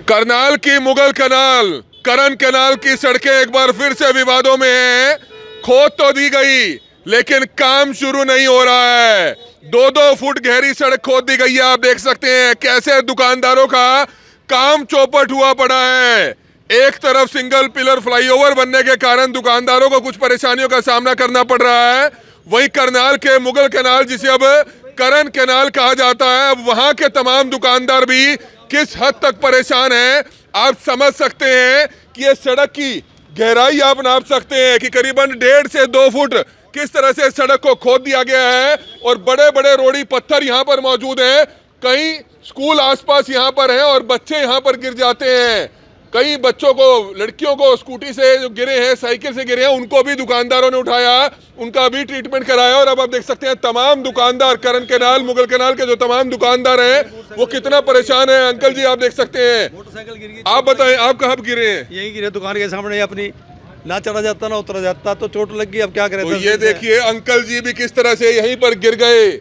करनाल की मुगल कैनाल, करन कैनाल की सड़कें एक बार फिर से विवादों में हैं। खोद तो दी गई लेकिन काम शुरू नहीं हो रहा है। 2-2 फुट गहरी सड़क खोद दी गई है। आप देख सकते हैं कैसे दुकानदारों का काम चौपट हुआ पड़ा है। एक तरफ सिंगल पिलर फ्लाईओवर बनने के कारण दुकानदारों को कुछ परेशानियों का सामना करना पड़ रहा है, वहीं करनाल के मुगल कैनाल जिसे अब करन कैनाल कहा जाता है, अब वहां के तमाम दुकानदार भी किस हद तक परेशान हैं आप समझ सकते हैं कि ये सड़क की गहराई आप नाप सकते हैं कि करीबन 1.5 से 2 फुट किस तरह से सड़क को खोद दिया गया है और बड़े बड़े रोड़ी पत्थर यहाँ पर मौजूद हैं। कई स्कूल आसपास यहाँ पर हैं और बच्चे यहाँ पर गिर जाते हैं। कई बच्चों को, लड़कियों को स्कूटी से जो गिरे हैं, साइकिल से गिरे हैं, उनको भी दुकानदारों ने उठाया, उनका भी ट्रीटमेंट कराया। और अब आप देख सकते हैं तमाम दुकानदार, करन कैनाल, मुगल कैनाल के जो तमाम दुकानदार हैं वो कितना परेशान है। अंकल जी आप देख सकते हैं, मोटरसाइकिल गिर गई। आप बताएं आप कहाँ गिरे हैं? यही गिरे दुकान के सामने अपनी, ना चढ़ा जाता ना उतरा जाता, तो चोट लग गई। अब क्या करें? तो ये देखिए अंकल जी भी किस तरह से यहीं पर गिर गए,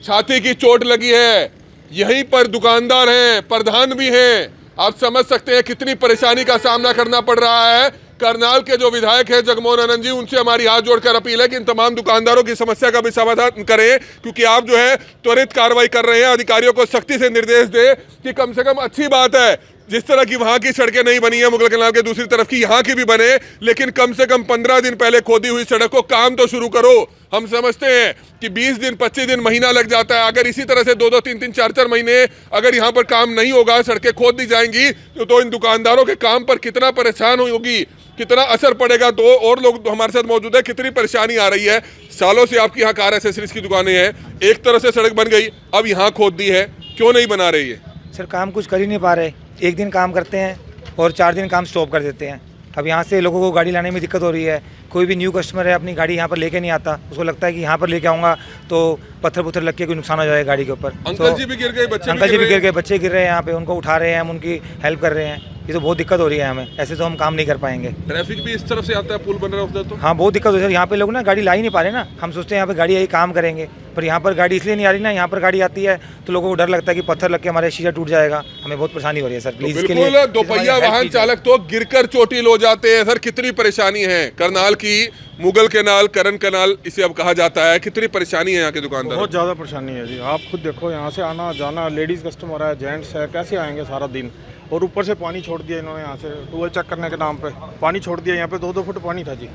छाती की चोट लगी है। यहीं पर दुकानदार हैं, प्रधान भी हैं। आप समझ सकते हैं कितनी परेशानी का सामना करना पड़ रहा है। करनाल के जो विधायक हैं जगमोहन आनंद जी, उनसे हमारी हाथ जोड़कर अपील है कि इन तमाम दुकानदारों की समस्या का भी समाधान करें, क्योंकि आप जो है त्वरित कार्रवाई कर रहे हैं। अधिकारियों को सख्ती से निर्देश दें कि कम से कम, अच्छी बात है जिस तरह की वहां की सड़कें नहीं बनी है मुगल कैनाल के दूसरी तरफ की, यहाँ की भी बने, लेकिन कम से कम 15 दिन पहले खोदी हुई सड़क को काम तो शुरू करो। हम समझते हैं कि 20 दिन, 25 दिन, महीना लग जाता है। अगर इसी तरह से 2-2, 3-3, 4-4 महीने अगर यहाँ पर काम नहीं होगा, सड़कें खोद दी जाएंगी, तो इन दुकानदारों के काम पर कितना परेशान होगी, कितना असर पड़ेगा। तो और लोग हमारे साथ मौजूद है, कितनी परेशानी आ रही है। सालों से आपकी यहाँ कार एसेसरीज की दुकानें हैं, एक तरह से सड़क बन गई, अब यहाँ खोद दी है, क्यों नहीं बना रही है? सर काम कुछ कर ही नहीं पा रहे। एक दिन काम करते हैं और 4 दिन काम स्टॉप कर देते हैं। अब यहाँ से लोगों को गाड़ी लाने में दिक्कत हो रही है। कोई भी न्यू कस्टमर है अपनी गाड़ी यहाँ पर लेके नहीं आता, उसको लगता है कि यहाँ पर लेके आऊँगा तो पत्थर लग के कोई नुकसान हो जाएगा गाड़ी के ऊपर। अंकल जी भी गिर गए, बच्चे अंकल जी भी गिर गए, बच्चे गिर रहे हैं यहाँ पे, उनको उठा रहे हैं हम, उनकी हेल्प कर रहे हैं। ये तो बहुत दिक्कत हो रही है हमें, ऐसे तो हम काम नहीं कर पाएंगे। ट्रैफिक भी इस तरफ से आता है, पुल बन रहा है तो हाँ बहुत दिक्कत हो रही है। यहाँ पे लोग ना गाड़ी ला ही नहीं पा रहे ना। हम सोचते हैं यहाँ पे गाड़ी आई काम करेंगे, पर यहाँ पर गाड़ी इसलिए नहीं आ रही ना, यहाँ पर गाड़ी आती है तो लोगों को डर लगता है कि पत्थर लग के हमारे शीशा टूट जाएगा। हमें बहुत परेशानी हो रही है सर, प्लीज इसके लिए। बिल्कुल, दोपहिया वाहन चालक तो गिरकर चोटिल हो जाते हैं। सर कितनी परेशानी है करनाल की, मुगल कैनाल, करन कैनाल इसे अब कहा जाता है, कितनी परेशाानी है यहाँ के दुकानदार? बहुत ज़्यादा परेशानी है जी। आप खुद देखो, यहाँ से आना जाना, लेडीज़ कस्टमर है, जेंट्स है, कैसे आएंगे सारा दिन? और ऊपर से पानी छोड़ दिया इन्होंने, यहाँ से टूल चेक करने के नाम पे पानी छोड़ दिया। यहाँ पे 2-2 फुट पानी था जी।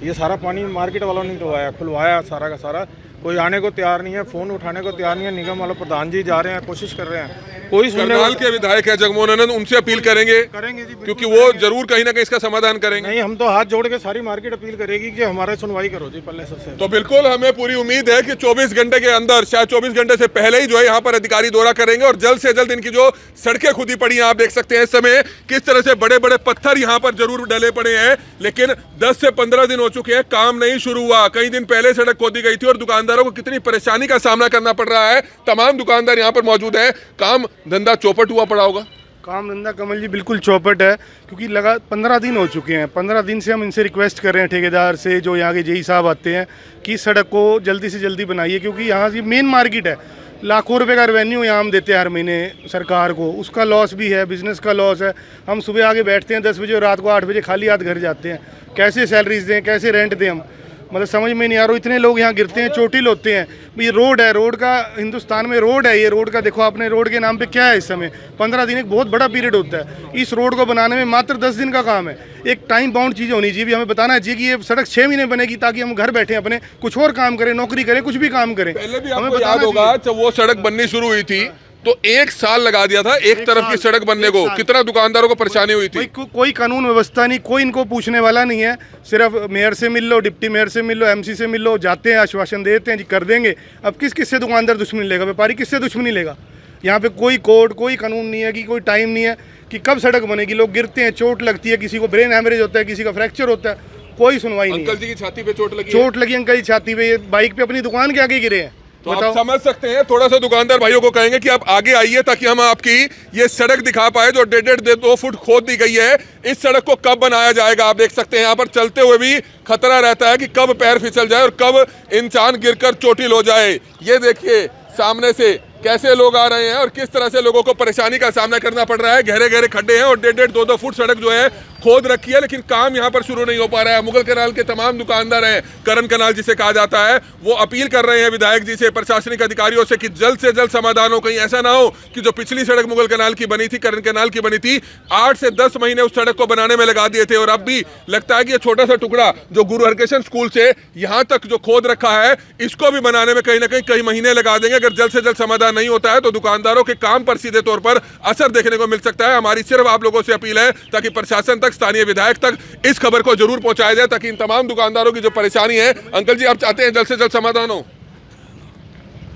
ये सारा पानी मार्केट वालों ने खुलवाया, खुलवाया सारा का सारा। कोई आने को तैयार नहीं है, फ़ोन उठाने को तैयार नहीं है। निगम वाले प्रधान जी जा रहे हैं, कोशिश कर रहे हैं, कोई करनाल के विधायक है जगमोहन आनंद, उनसे अपील करेंगे जी, क्योंकि वो जरूर कहीं ना कहीं इसका समाधान करेंगे। नहीं, हम तो हाथ जोड़ के सारी मार्केट अपील करेगी कि हमारा सुनवाई करो जी पहले सबसे। तो बिल्कुल हमें पूरी उम्मीद है कि 24 घंटे के अंदर, शायद 24 घंटे से पहले ही जो है यहाँ पर अधिकारी दौरा करेंगे और जल्द से जल्द इनकी जो सड़कें खुदी पड़ी हैं, आप देख सकते हैं इस समय किस तरह से बड़े बड़े पत्थर यहाँ पर जरूर डले पड़े हैं, लेकिन 10 से 15 दिन हो चुके हैं, काम नहीं शुरू हुआ। कई दिन पहले सड़क खोदी गई थी और दुकानदारों को कितनी परेशानी का सामना करना पड़ रहा है। तमाम दुकानदार यहाँ पर मौजूद हैं, काम धंधा चौपट हुआ पड़ा होगा। काम धंधा कमल जी बिल्कुल चौपट है, क्योंकि लगा 15 दिन हो चुके हैं। 15 दिन से हम इनसे रिक्वेस्ट कर रहे हैं, ठेकेदार से, जो यहाँ के जेई साहब आते हैं, कि सड़क को जल्दी से जल्दी बनाइए, क्योंकि यहाँ से मेन मार्केट है। लाखों रुपए का रेवेन्यू यहाँ हम देते हैं हर महीने सरकार को, उसका लॉस भी है, बिजनेस का लॉस है। हम सुबह आके बैठते हैं 10 बजे और रात को 8 बजे खाली हाथ घर जाते हैं। कैसे सैलरीज दें, कैसे रेंट दें हम, मतलब समझ में नहीं आ रहा। इतने लोग यहाँ गिरते हैं, चोटिल होते हैं। ये रोड है, रोड का हिंदुस्तान में रोड है, ये रोड का देखो आपने, रोड के नाम पे क्या है इस समय। 15 दिन एक बहुत बड़ा पीरियड होता है। इस रोड को बनाने में मात्र 10 दिन का काम है। एक टाइम बाउंड चीज़ होनी चाहिए, हमें बताना चाहिए कि ये सड़क 6 महीने बनेगी, ताकि हम घर बैठे अपने कुछ और काम करें, नौकरी करें, कुछ भी काम करें। पहले भी हमें याद होगा जब वो सड़क बननी शुरू हुई थी तो 1 साल लगा दिया था एक तरफ की सड़क बनने को, कितना दुकानदारों को परेशानी हुई थी। कोई कानून व्यवस्था नहीं, कोई इनको पूछने वाला नहीं है। सिर्फ मेयर से मिल लो, डिप्टी मेयर से मिल लो, एमसी से मिल लो, जाते हैं आश्वासन देते हैं जी कर देंगे। अब किससे दुकानदार दुश्मनी लेगा, व्यापारी किससे दुश्मनी लेगा? यहाँ पे कोई कोड, कोई कानून नहीं है, कि कोई टाइम नहीं है कि कब सड़क बनेगी। लोग गिरते हैं, चोट लगती है, किसी को ब्रेन हैमरेज होता है, किसी का फ्रैक्चर होता है, कोई सुनवाई नहीं। अंकल जी की छाती पे चोट लगी अंकल जी छाती पे, बाइक पे अपनी दुकान के आगे गिरे हैं। तो आप समझ सकते हैं, थोड़ा सा दुकानदार भाइयों को कहेंगे कि आप आगे आइए ताकि हम आपकी ये सड़क दिखा पाए जो 1.5-2 फुट खोद दी गई है। इस सड़क को कब बनाया जाएगा? आप देख सकते हैं यहाँ पर चलते हुए भी खतरा रहता है कि कब पैर फिसल जाए और कब इंसान गिरकर चोटिल हो जाए। ये देखिए सामने से कैसे लोग आ रहे हैं और किस तरह से लोगों को परेशानी का सामना करना पड़ रहा है। गहरे गहरे खड्डे हैं और 1.5 2-2 फुट सड़क जो है खोद रखी है, लेकिन काम यहाँ पर शुरू नहीं हो पा रहा है। मुगल कैनाल के तमाम दुकानदार हैं, करण कैनाल जिसे कहा जाता है, वो अपील कर रहे हैं विधायक जी से, प्रशासनिक अधिकारियों से कि जल्द से जल्द समाधान हो। कहीं ऐसा ना हो कि जो पिछली सड़क मुगल कैनाल की बनी थी, करण कैनाल की बनी थी, 8 से 10 महीने उस सड़क को बनाने में लगा दिए थे और अब भी लगता है कि ये छोटा सा टुकड़ा जो गुरु हरकृष्ण स्कूल से यहाँ तक जो खोद रखा है, इसको भी बनाने में कहीं ना कई महीने लगा देंगे। अगर जल्द से जल्द समाधान नहीं होता है तो दुकानदारों के काम पर सीधे तौर पर असर देखने को मिल सकता है। हमारी सिर्फ आप लोगों से अपील है ताकि प्रशासन तक, स्थानीय विधायक तक इस खबर को जरूर पहुंचाया जाए ताकि इन तमाम दुकानदारों की जो परेशानी है, अंकल जी आप चाहते हैं जल्द से जल्द समाधान हो?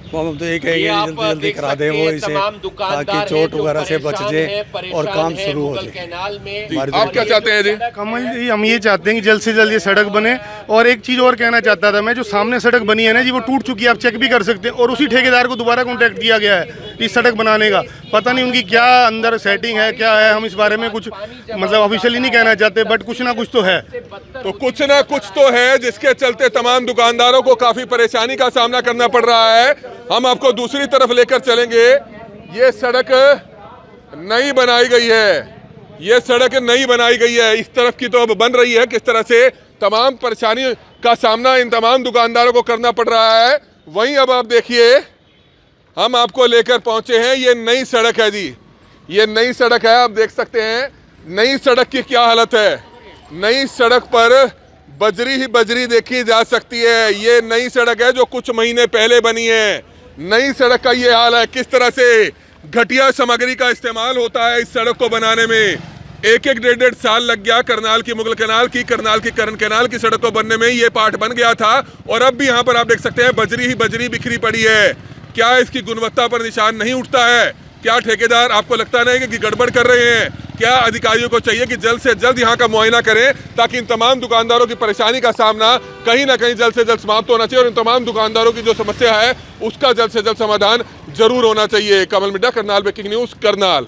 हम तो ये कहेंगे जल्दी जल्दी करा दें वो इसे, ताकि चोट वगैरह से बच जाए और काम शुरू हो जाए। आप क्या चाहते हैं जी? कमल जी, हम ये चाहते हैं कि जल्द से जल्द ये सड़क बने। और एक चीज़ और कहना चाहता था मैं, जो सामने सड़क बनी है ना जी, वो टूट चुकी है, आप चेक भी कर सकते हैं। और उसी ठेकेदार को दोबारा कॉन्टैक्ट किया गया है इस सड़क बनाने का। पता नहीं उनकी क्या अंदर सेटिंग है, क्या है, हम इस बारे में कुछ मतलब ऑफिशियली नहीं कहना चाहते, बट कुछ ना कुछ तो है। तो कुछ ना कुछ तो है जिसके चलते तमाम दुकानदारों को काफी परेशानी का सामना करना पड़ रहा है। हम आपको दूसरी तरफ लेकर चलेंगे। ये सड़क नई बनाई गई है, ये सड़क नई बनाई गई है, इस तरफ की तो अब बन रही है। किस तरह से तमाम परेशानी का सामना इन तमाम दुकानदारों को करना पड़ रहा है। वहीं अब आप देखिए, हम आपको लेकर पहुंचे हैं, ये नई सड़क है जी, ये नई सड़क है। आप देख सकते हैं नई सड़क की क्या हालत है। नई सड़क पर बजरी ही बजरी देखी जा सकती है। ये नई सड़क है जो कुछ महीने पहले बनी है। नई सड़क का ये हाल है, किस तरह से घटिया सामग्री का इस्तेमाल होता है इस सड़क को बनाने में। 1-1 1.5 साल लग गया करनाल की, मुगल कैनाल की, करनाल की, करण कैनाल की सड़क को बनने में। ये पार्ट बन गया था और अब भी यहाँ पर आप देख सकते हैं बजरी ही बजरी बिखरी पड़ी है। क्या इसकी गुणवत्ता पर निशान नहीं उठता है? क्या ठेकेदार आपको लगता नहीं कि गड़बड़ कर रहे हैं? क्या अधिकारियों को चाहिए कि जल्द से जल्द यहाँ का मुआयना करें ताकि इन तमाम दुकानदारों की परेशानी का सामना कहीं ना कहीं जल्द से जल्द समाप्त होना चाहिए और इन तमाम दुकानदारों की जो समस्या है उसका जल्द से जल्द समाधान जरूर होना चाहिए। कमल मिड्डा, करनाल ब्रेकिंग न्यूज़, करनाल।